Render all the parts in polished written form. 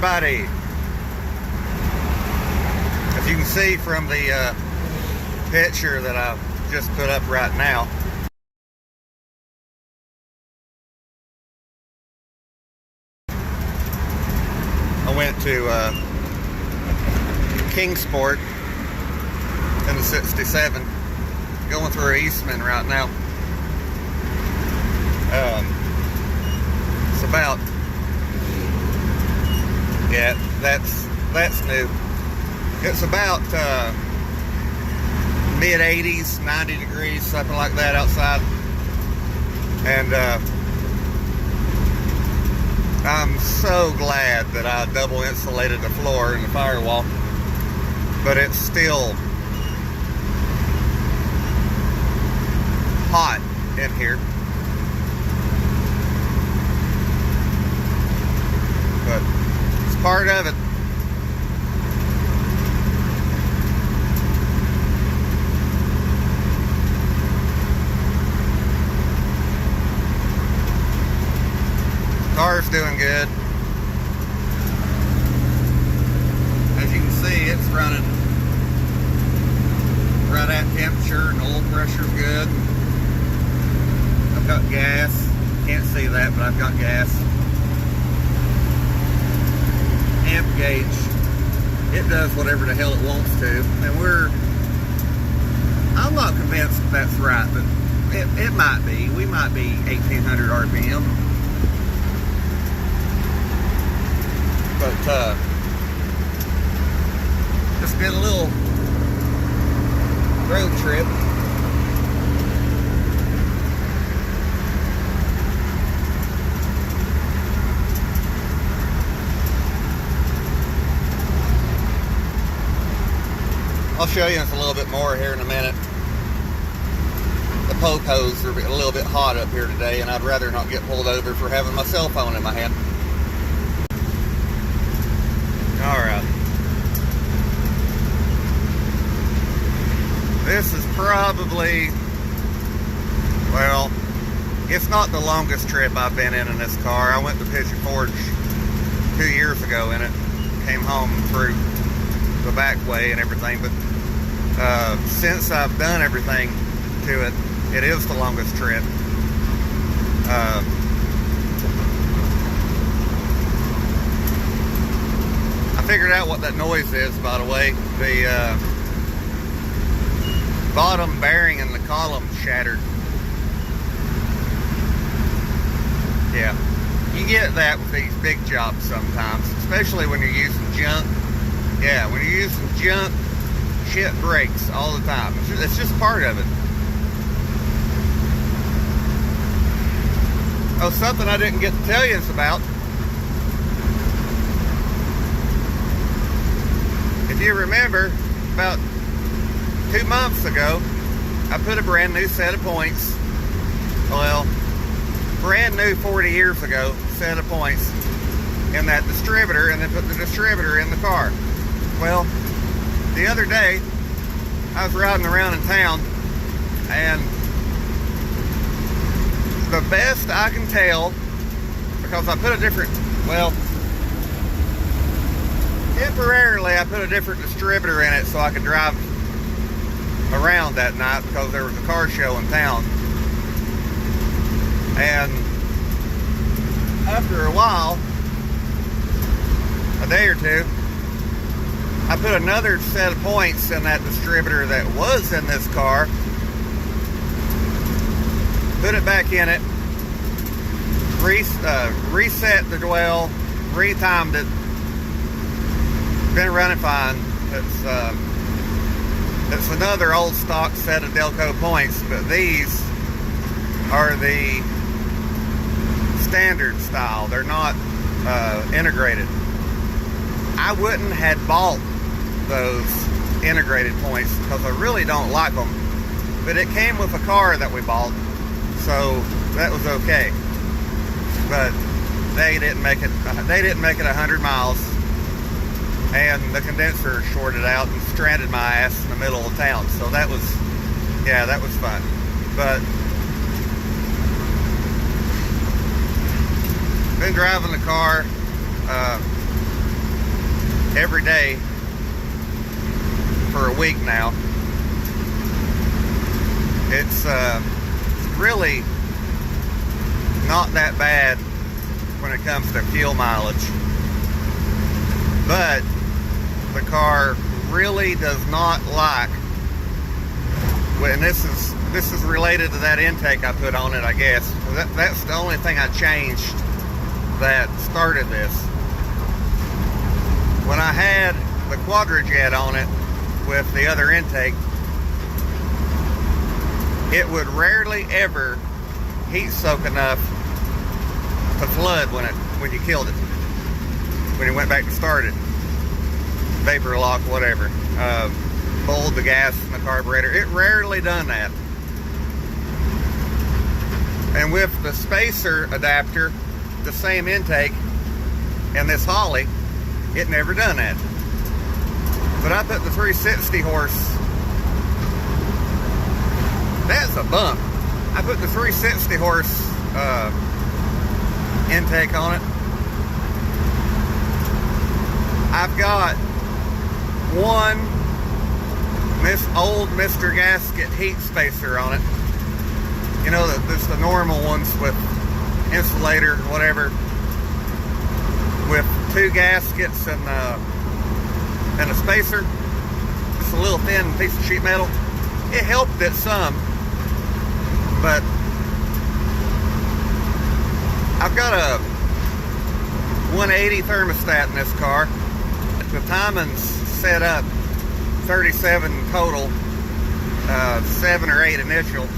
everybody. As you can see from the picture that I've just put up right now, I went to Kingsport in the 67, going through Eastman right now. It's about, yeah, that's new. It's about mid 80s, 90 degrees, something like that outside. And I'm so glad that I double insulated the floor and the firewall, but it's still hot in here. But it's part of it. Car's doing good. As you can see, it's running right at temperature and oil pressure's good. I've got gas. Can't see that, but I've got gas. Amp gauge, it does whatever the hell it wants to, and I'm not convinced that's right, but it might be. We might be 1800 RPM. But just did a little road trip. I'll show you a little bit more here in a minute. The po-pos are a little bit hot up here today, and I'd rather not get pulled over for having my cell phone in my hand. Alright. This is probably, well, it's not the longest trip I've been in this car. I went to Pigeon Forge 2 years ago in it. Came home through the back way and everything, but since I've done everything to it, it is the longest trip. I figured out what that noise is, by the way. The bottom bearing in the column shattered. Yeah, you get that with these big jobs sometimes, especially when you're using junk. Yeah, when you're using junk, shit breaks all the time. It's just part of it. Oh, something I didn't get to tell you about. If you remember, about 2 months ago, I put a brand new set of points. Well, brand new 40 years ago set of points in that distributor, and then put the distributor in the car. Well, the other day, I was riding around in town, and the best I can tell, because I put a different, well, temporarily I put a different distributor in it so I could drive around that night because there was a car show in town. And after a while, a day or two, I put another set of points in that distributor that was in this car, put it back in it, reset the dwell, retimed it, been running fine. It's another old stock set of Delco points, but these are the standard style. They're not integrated. I wouldn't have bought those integrated points because I really don't like them, but it came with a car that we bought, so that was okay. But they didn't make it 100 miles, and the condenser shorted out and stranded my ass in the middle of town. So that was, yeah, that was fun. But been driving the car. every day for a week now. It's really not that bad when it comes to fuel mileage, but the car really does not like, and this is related to that intake I put on it, I guess. That's the only thing I changed that started this. When I had the Quadrajet on it with the other intake, it would rarely ever heat soak enough to flood when you killed it. When you went back to start it, vapor lock, whatever, pulled the gas in the carburetor. It rarely done that. And with the spacer adapter, the same intake, and this Holley, it never done that. But I put the 360 horse. That's a bump. I put the 360 horse intake on it. I've got one old Mr. Gasket heat spacer on it. You know, just the normal ones with insulator, whatever, with two gaskets and a spacer. Just a little thin piece of sheet metal. It helped it some, but I've got a 180 thermostat in this car. The timing's set up 37 total, 7 or 8 initial.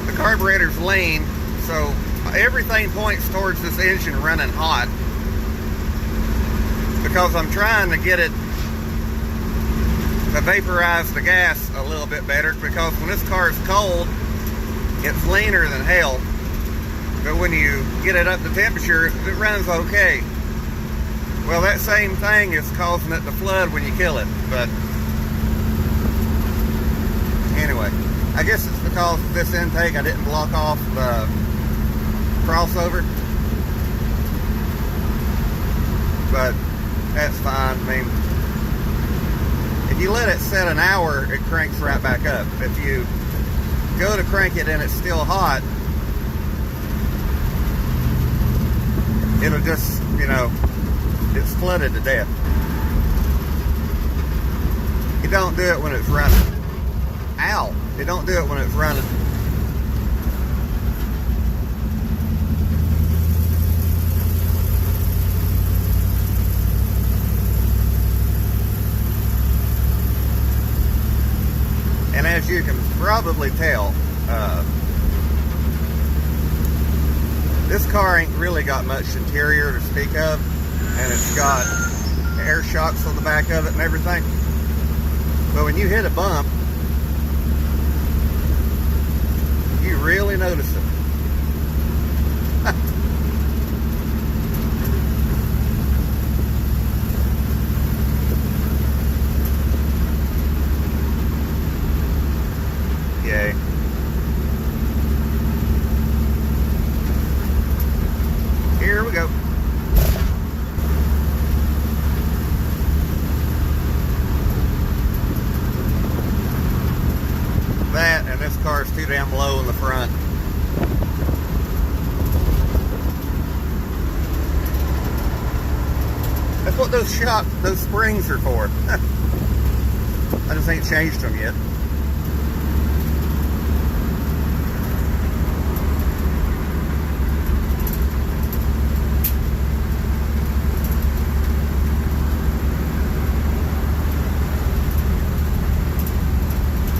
The carburetor's lean, so everything points towards this engine running hot, because I'm trying to get it to vaporize the gas a little bit better, because when this car is cold, it's leaner than hell. But when you get it up to temperature, it runs okay. Well, that same thing is causing it to flood when you kill it. But anyway, I guess it's because of this intake I didn't block off the crossover. But that's fine. I mean, if you let it set an hour, it cranks right back up. If you go to crank it and it's still hot, it'll just, you know, it's flooded to death. You don't do it when it's running. Ow! You don't do it when it's running. And as you can probably tell, this car ain't really got much interior to speak of, and it's got air shocks on the back of it and everything. But when you hit a bump, you really notice it. Yay. Here we go. That, and this car's too damn low in the front. That's what those springs are for. I just ain't changed them yet.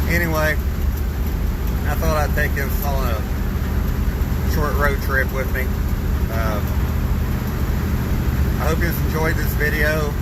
Anyway, I thought I'd take this on a short road trip with me. I hope you enjoyed this video.